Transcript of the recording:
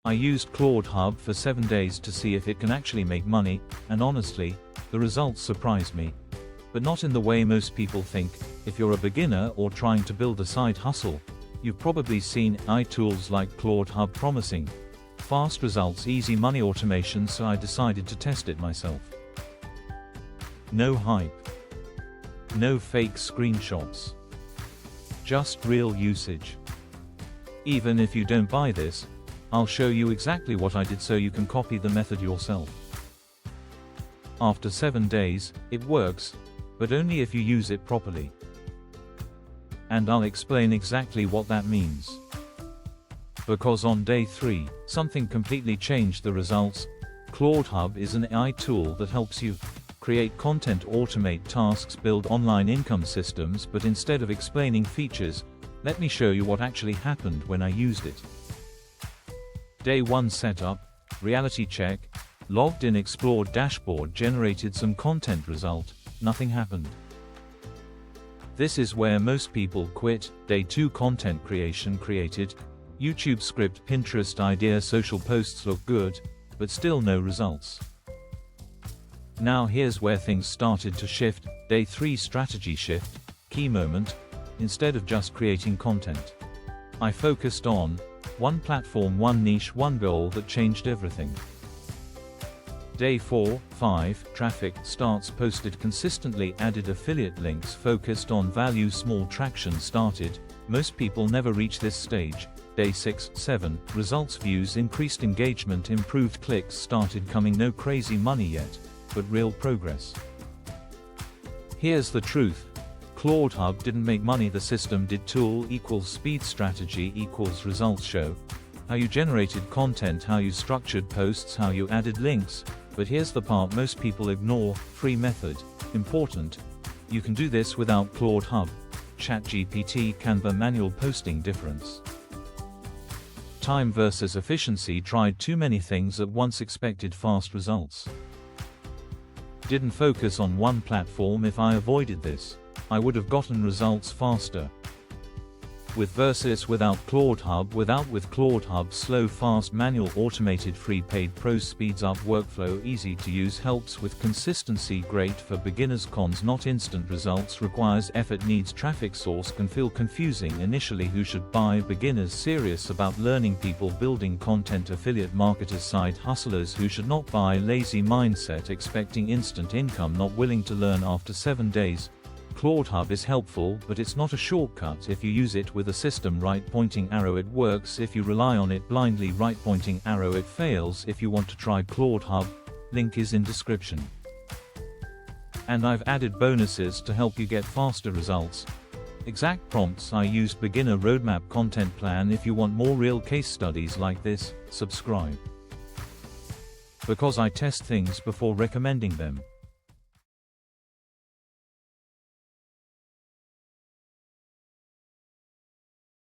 I used ClaudHub for 7 days to see if it can actually make money, and honestly, the results surprised me. But not in the way most people think. If you're a beginner or trying to build a side hustle, you've probably seen AI tools like ClaudHub promising fast results, easy money automation, so I decided to test it myself. No hype. No fake screenshots. Just real usage. Even if you don't buy this, I'll show you exactly what I did so you can copy the method yourself. After 7 days, it works, but only if you use it properly. And I'll explain exactly what that means. Because on day 3, something completely changed the results. ClaudHub is an AI tool that helps you create content, automate tasks, build online income systems, but instead of explaining features, let me show you what actually happened when I used it. Day 1 setup, reality check, logged in, explored dashboard, generated some content, result, nothing happened. This is where most people quit. Day 2 content creation, created YouTube script, Pinterest idea, social posts look good, but still no results. Now here's where things started to shift. Day 3 strategy shift, key moment. Instead of just creating content, I focused on one platform, one niche, one goal that changed everything. Day 4, 5, traffic, starts, posted consistently, added affiliate links, focused on value, small traction started. Most people never reach this stage. Day 6, 7, results, views, increased engagement, improved clicks started coming. No crazy money yet, but real progress. Here's the truth. ClaudHub didn't make money, the system did. Tool equals speed, strategy equals results. Show how you generated content, how you structured posts, how you added links. But here's the part most people ignore: free method. Important. You can do this without ClaudHub. ChatGPT, Canva, manual posting. Difference. Time versus efficiency. Tried too many things at once, expected fast results. Didn't focus on one platform. If I avoided this, I would have gotten results faster. With versus without ClaudHub. With ClaudHub, slow, fast, manual, automated, free, paid. Pros: speeds up workflow, easy to use, helps with consistency, great for beginners. Cons: not instant results, requires effort, needs traffic source, can feel confusing initially. Who should buy? Beginners serious about learning, people building content, affiliate marketers, side hustlers. Who should not buy? Lazy mindset, expecting instant income, not willing to learn. After 7 days, ClaudHub is helpful, but it's not a shortcut. If you use it with a system, right pointing arrow, it works. If you rely on it blindly, right pointing arrow, it fails. If you want to try ClaudHub, link is in description. And I've added bonuses to help you get faster results. Exact prompts. I used beginner roadmap, content plan. If you want more real case studies like this, subscribe. Because I test things before recommending them.